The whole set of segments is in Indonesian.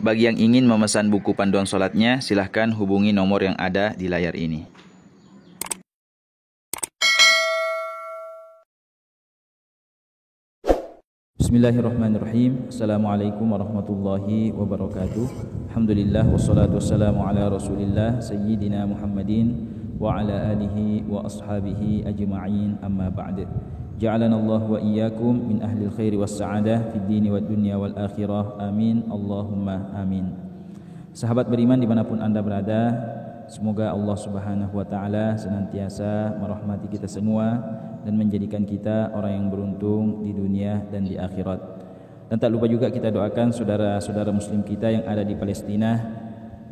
Bagi yang ingin memesan buku panduan sholatnya, silahkan hubungi nomor yang ada di layar ini. Bismillahirrahmanirrahim. Assalamualaikum warahmatullahi wabarakatuh. Alhamdulillah wassalatu wassalamu ala Rasulillah Sayyidina Muhammadin wa ala alihi wa ashabihi ajma'in, amma ba'd. Ja'alana Allah wa iyyakum min ahli khairi was sa'adah fid dini wad dunya wal akhirah. Amin. Allahumma amin. Sahabat beriman dimanapun Anda berada, semoga Allah Subhanahu wa taala senantiasa merahmati kita semua dan menjadikan kita orang yang beruntung di dunia dan di akhirat. Dan tak lupa juga kita doakan saudara-saudara muslim kita yang ada di Palestina,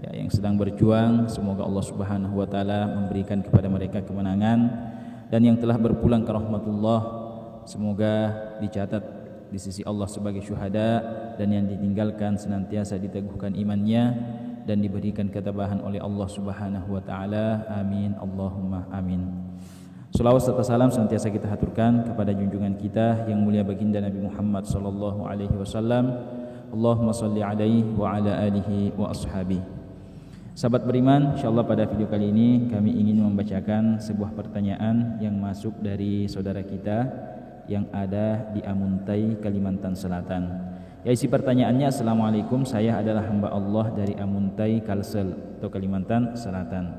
ya, yang sedang berjuang. Semoga Allah Subhanahu wa taala memberikan kepada mereka kemenangan, dan yang telah berpulang ke rahmatullah semoga dicatat di sisi Allah sebagai syuhada, dan yang ditinggalkan senantiasa diteguhkan imannya dan diberikan ketabahan oleh Allah Subhanahu wa taala. Amin. Allahumma amin. Salawat serta salam senantiasa kita haturkan kepada junjungan kita yang mulia baginda Nabi Muhammad sallallahu alaihi wasallam. Allahumma shalli alaihi wa ala alihi wa ashabihi. Sahabat beriman, insyaallah pada video kali ini kami ingin membacakan sebuah pertanyaan yang masuk dari saudara kita yang ada di Amuntai, Kalimantan Selatan. Ya, isi pertanyaannya, Assalamualaikum, saya adalah hamba Allah dari Amuntai, Kalsel atau Kalimantan Selatan.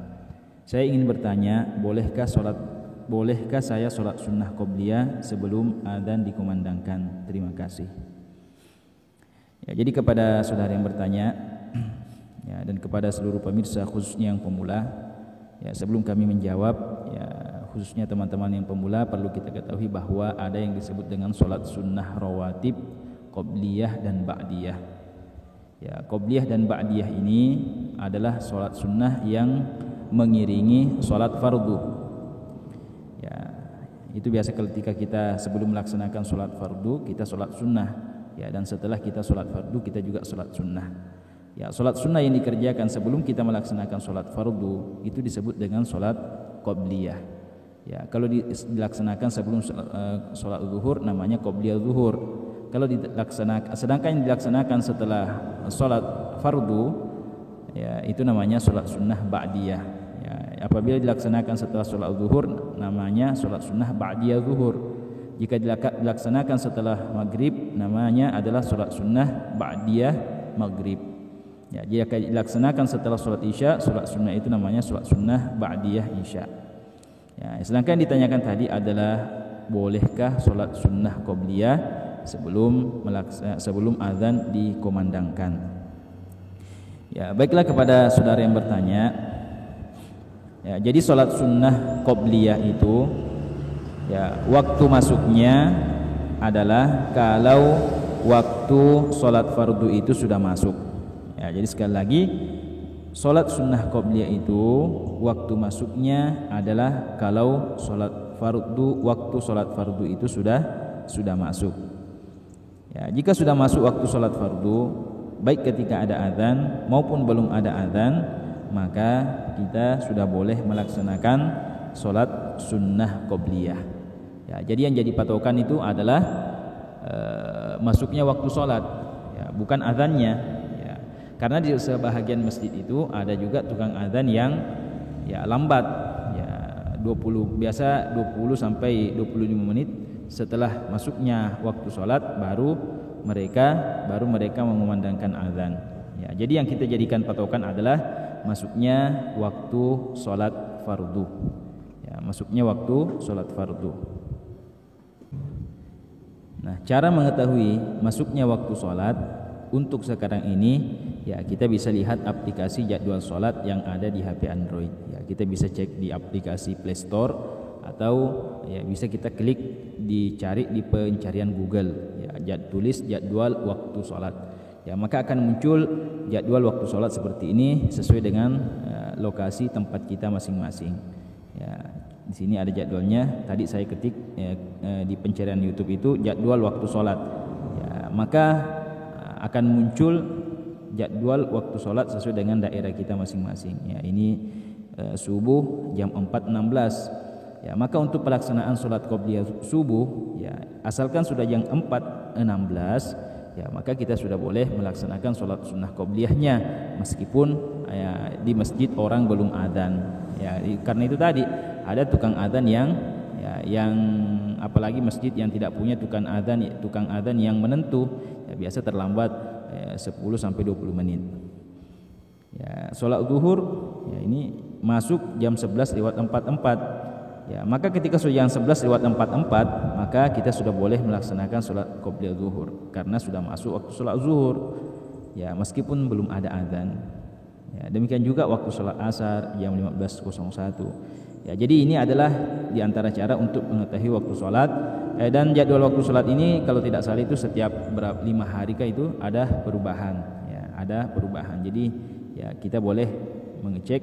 Saya ingin bertanya, bolehkah saya sholat sunnah qobliyah sebelum adzan dikumandangkan? Terima kasih. Ya, jadi kepada saudara yang bertanya, ya, dan kepada seluruh pemirsa khususnya yang pemula, ya, sebelum kami menjawab, ya, khususnya teman-teman yang pemula, perlu kita ketahui bahwa ada yang disebut dengan sholat sunnah rawatib, qobliyah dan ba'diyah. Ya, qobliyah dan ba'diyah ini adalah sholat sunnah yang mengiringi sholat fardu. Ya, itu biasa ketika kita sebelum melaksanakan sholat fardu kita sholat sunnah, ya, dan setelah kita sholat fardu kita juga sholat sunnah. Ya, sholat sunnah yang dikerjakan sebelum kita melaksanakan sholat fardu itu disebut dengan sholat qobliyah. Ya, kalau dilaksanakan sebelum sholat zuhur namanya qobliyah zuhur. Kalau dilaksanakan, sedangkan yang dilaksanakan setelah sholat fardu, ya, itu namanya sholat sunnah ba'diyah. Ya, apabila dilaksanakan setelah sholat zuhur namanya sholat sunnah ba'diyah zuhur. Jika dilaksanakan setelah maghrib namanya adalah sholat sunnah ba'diyah maghrib. Ya, jika dilaksanakan setelah sholat isya, sholat sunnah itu namanya sholat sunnah ba'diyah isya. Ya, sedangkan yang ditanyakan tadi adalah bolehkah sholat sunnah qobliyah sebelum azan dikumandangkan. Ya, baiklah kepada saudara yang bertanya. Ya, jadi sholat sunnah qobliyah itu, ya, waktu masuknya adalah kalau waktu sholat fardu itu sudah masuk. Ya, jadi sekali lagi, sholat sunnah qobliyah itu waktu masuknya adalah kalau waktu sholat fardu itu sudah masuk. Ya, jika sudah masuk waktu sholat fardu, baik ketika ada azan maupun belum ada azan, maka kita sudah boleh melaksanakan sholat sunnah qobliyah. Ya, jadi yang jadi patokan itu adalah masuknya waktu sholat, ya, bukan azannya. Ya, karena di sebahagian masjid itu ada juga tukang azan yang, ya, lambat, ya, 20 sampai 25 menit setelah masuknya waktu sholat baru mereka mengumandangkan azan. Ya, jadi yang kita jadikan patokan adalah masuknya waktu sholat fardu. Ya, masuknya waktu sholat fardu. Nah, cara mengetahui masuknya waktu sholat untuk sekarang ini, ya, kita bisa lihat aplikasi jadwal sholat yang ada di HP Android. Ya, kita bisa cek di aplikasi Play Store atau, ya, bisa kita klik dicari di pencarian Google. Ya, tulis jadwal waktu sholat. Ya, maka akan muncul jadwal waktu sholat seperti ini sesuai dengan lokasi tempat kita masing-masing. Ya, di sini ada jadwalnya. Tadi saya ketik, ya, di pencarian YouTube itu jadwal waktu sholat. Ya, maka akan muncul jadwal waktu sholat sesuai dengan daerah kita masing-masing. Ya, ini subuh jam 4.16. Ya, maka untuk pelaksanaan sholat qobliyah subuh, ya, asalkan sudah jam 4.16, ya maka kita sudah boleh melaksanakan sholat sunnah qobliyahnya meskipun ya, di masjid orang belum adzan. Ya, karena itu tadi ada tukang adzan yang apalagi masjid yang tidak punya tukang adzan yang menentu, ya biasa terlambat 10 sampai 20 menit. Ya, sholat zuhur ya ini masuk jam 11 lewat 44. Ya, maka ketika sudah jam 11 lewat 44, maka kita sudah boleh melaksanakan sholat qobliyah zuhur karena sudah masuk waktu sholat zuhur. Ya, meskipun belum ada adzan. Ya, demikian juga waktu sholat asar jam 15.01. Ya, jadi ini adalah di antara cara untuk mengetahui waktu sholat. Dan jadwal waktu sholat ini kalau tidak salah itu setiap 5 hari itu ada perubahan. Ya, ada perubahan. Jadi ya kita boleh mengecek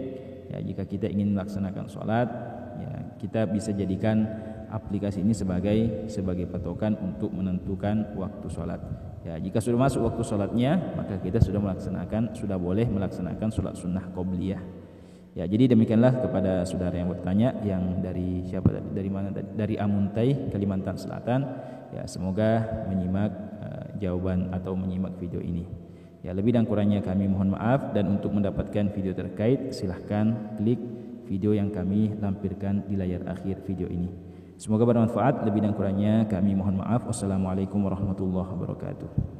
ya jika kita ingin melaksanakan sholat. Ya, kita bisa jadikan aplikasi ini sebagai patokan untuk menentukan waktu sholat. Ya, jika sudah masuk waktu sholatnya, maka kita sudah boleh melaksanakan sholat sunnah qobliyah. Ya, jadi demikianlah kepada saudara yang bertanya yang dari mana dari Amuntai, Kalimantan Selatan. Ya, semoga menyimak jawaban atau menyimak video ini. Ya, lebih dan kurangnya kami mohon maaf, dan untuk mendapatkan video terkait silahkan klik video yang kami lampirkan di layar akhir video ini. Semoga bermanfaat. Lebih dan kurangnya kami mohon maaf. Wassalamualaikum warahmatullahi wabarakatuh.